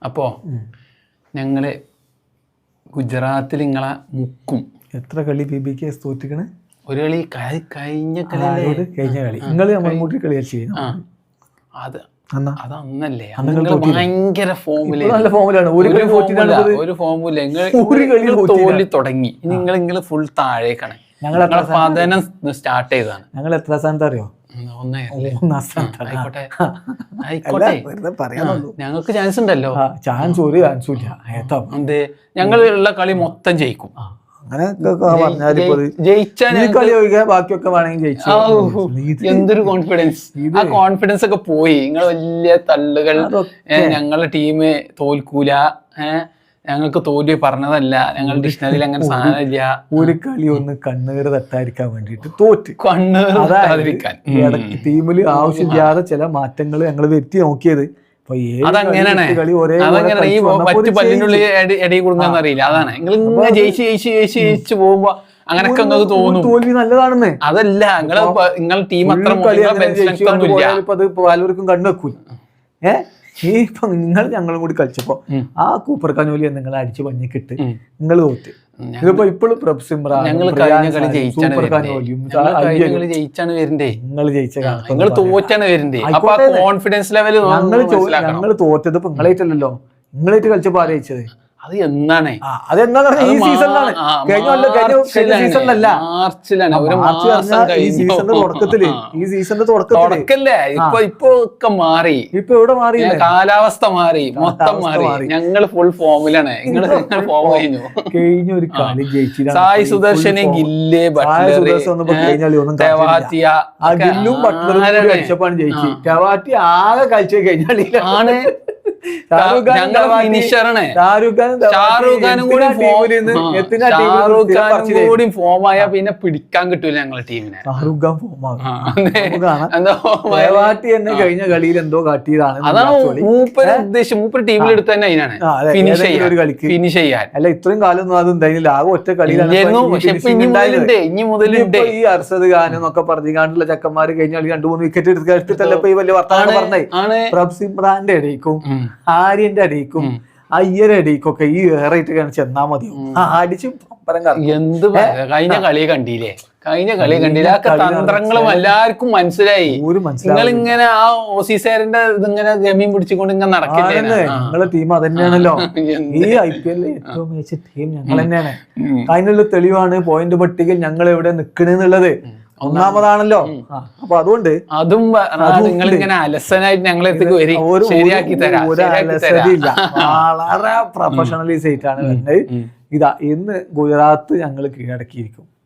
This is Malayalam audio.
അപ്പോ ഞങ്ങള് ഗുജറാത്തിൽ നിങ്ങളെ മുക്കും. എത്ര കളി BBK തോറ്റിക്കണ്? ഒരു കളി കഴിഞ്ഞ കളി നിങ്ങള് നമ്മൾ കൂട്ടി കളി കളിച്ചു. അത് അതന്നല്ലേ ഭയങ്കര ഫോമിലാണ്. ഒരു ഫോമില്ല തോൽവി തുടങ്ങി. നിങ്ങൾ ഫുൾ താഴേക്കാണ്. ഞങ്ങളെ പതനം സ്റ്റാർട്ട് ചെയ്തതാണ്. ഞങ്ങൾ എത്ര സ്ഥാനത്ത് അറിയോ? ആയിക്കോട്ടെ, ഞങ്ങൾക്ക് ചാൻസ് ഉണ്ടല്ലോ. ചാൻസ് ഒരു ചാൻസും ഇല്ല. എന്ത് ഞങ്ങളുള്ള കളി മൊത്തം ജയിക്കും. ബാക്കിയൊക്കെ വേണമെങ്കിൽ ജയിച്ചു. എന്തൊരു കോൺഫിഡൻസ്! ആ കോൺഫിഡൻസ് ഒക്കെ പോയി. നിങ്ങൾ വലിയ തള്ളുകൾ, ഞങ്ങളുടെ ടീം തോൽക്കൂല, ഞങ്ങൾക്ക് തോൽവി പറഞ്ഞതല്ല, ഞങ്ങളുടെ ഡിക്ഷണറിയിൽ അങ്ങനെ സാധനമില്ല. ഒരു കളി ഒന്ന് കണ്ണീര് തട്ടാതിരിക്കാൻ വേണ്ടിട്ട് തോറ്റ്. കണ്ണീർ ടീമില് ആവശ്യമില്ലാതെ ചില മാറ്റങ്ങൾ ഞങ്ങൾ വരുത്തി നോക്കിയത്. അതങ്ങനെയാണ്. ഈ മറ്റു പല്ലിനുള്ളിൽ ഇടയിൽ കൊടുക്കാന്നറിയില്ല. അതാണ് നിങ്ങൾ ഇങ്ങനെ ജയിച്ച് പോകുമ്പോ അങ്ങനൊക്കെ നിങ്ങൾക്ക് തോന്നും തോൽവി നല്ലതാണെന്ന്. അതല്ല, നിങ്ങളെ ടീം അത്ര പലർക്കും കണ്ണുവെക്കൂല. ഇപ്പൊ നിങ്ങൾ ഞങ്ങളും കൂടി കളിച്ചപ്പോ ആ കൂപ്പർ കനോലി നിങ്ങൾ അടിച്ച് പഞ്ഞിക്കിട്ട് നിങ്ങൾ തോറ്റ്. ഇതിപ്പോ ഇപ്പോഴും ജയിച്ചാണ് വരണ്ടേ. നിങ്ങൾ ജയിച്ച നിങ്ങൾ തോറ്റാണ് വരണ്ടേ. അപ്പൊ കോൺഫിഡൻസ് ലെവൽ ഞങ്ങൾ തോറ്റത് ഇപ്പൊ നിങ്ങളായിട്ടല്ലോ. നിങ്ങളായിട്ട് കളിച്ചപ്പോ ആരാ ജയിച്ചത്? അത് എന്നാണ്? ഈ സീസണിലാണ്. സീസണിലല്ല, ഈ സീസണിന്റെ തുടക്കത്തിലേ. ഇപ്പൊ ഒക്കെ മാറി. ഇപ്പൊ എവിടെ മാറി? കാലാവസ്ഥ മാറി, മൊത്തം മാറി. ഞങ്ങള് ഫുൾ ഫോമിലാണ്. ഫോം കഴിഞ്ഞ ഒരു കളി ജയിച്ചില്ല. സായി സുദർശന്, ഗില്ല്, ഗില്ലും ബട്ട്ലറും കളിച്ചപ്പോഴാണ് ജയിച്ചു. ടെവാറ്റി ആകെ കളിച്ചു കഴിഞ്ഞാൽ ഷാറൂഖ് ഖാനും കൂടി ഫോമായ പിന്നെ പിടിക്കാൻ കിട്ടൂല ഞങ്ങളെ ടീമിനെ. ഷാറൂഖ് ഖാൻ തന്നെ കഴിഞ്ഞ കളിയിൽ എന്തോ കാട്ടിയതാണ്. അതാണ് മൂപ്പര് ഉദ്ദേശം. മൂപ്പര് ടീമിലെടുത്ത് തന്നെ അതിനാണ് ഫിനിഷ് ചെയ്യാൻ. അല്ല, ഇത്രയും കാലം ഒന്നും അത് ഉണ്ടായിരുന്നില്ല. ആകെ ഒറ്റ കളിയിലായിരുന്നു. ഇനി മുതലുണ്ട്. ഈ അർഷദ് ഖാൻ എന്നൊക്കെ പറഞ്ഞുകൊണ്ടുള്ള ചെക്കന്മാര് കഴിഞ്ഞ കളി 2-3 വിക്കറ്റ് എടുത്തിട്ടല്ല ഇപ്പൊ ഈ വലിയ വർത്തമാനം പറഞ്ഞേ. പ്രഭ് സിമ്രാന്റെ ഇടയ്ക്കും ആര്യന്റെ അടിക്കും അയ്യരുടെ അടിക്കൊക്കെ ഈ ഏറായിട്ട് ചെന്നാ മതിയോ? അടിച്ച് എന്ത് കഴിഞ്ഞ കളി കണ്ടില്ലേ? തന്ത്രങ്ങളും എല്ലാവർക്കും മനസ്സിലായി. നിങ്ങൾ ഇങ്ങനെ ആ ഓസീസാറിന്റെ ഇതിങ്ങനെ ഗമീൻ പിടിച്ചുകൊണ്ട് ഇങ്ങനെ നടക്കില്ലേ? ഞങ്ങളെ ടീം അതന്നെയാണല്ലോ. ഈ IPL ഏറ്റവും മികച്ച ടീം ഞങ്ങൾ തന്നെയാണ്. അതിനുള്ള തെളിവാണ് പോയിന്റ് പട്ടികയിൽ ഞങ്ങൾ എവിടെ നിക്കണെന്നുള്ളത്. ഒന്നാമതാണല്ലോ. അപ്പൊ അതുകൊണ്ട് അതും നിങ്ങളിങ്ങനെ അലസനായിട്ട് ഞങ്ങളെത്തേക്ക് ശരിയാക്കി തരാം. വളരെ പ്രൊഫഷണലൈസ് ആയിട്ടാണ് വരുന്നത്. ഇതാ ഇന്ന് ഗുജറാത്ത് ഞങ്ങൾ കീഴടക്കിയിരിക്കും.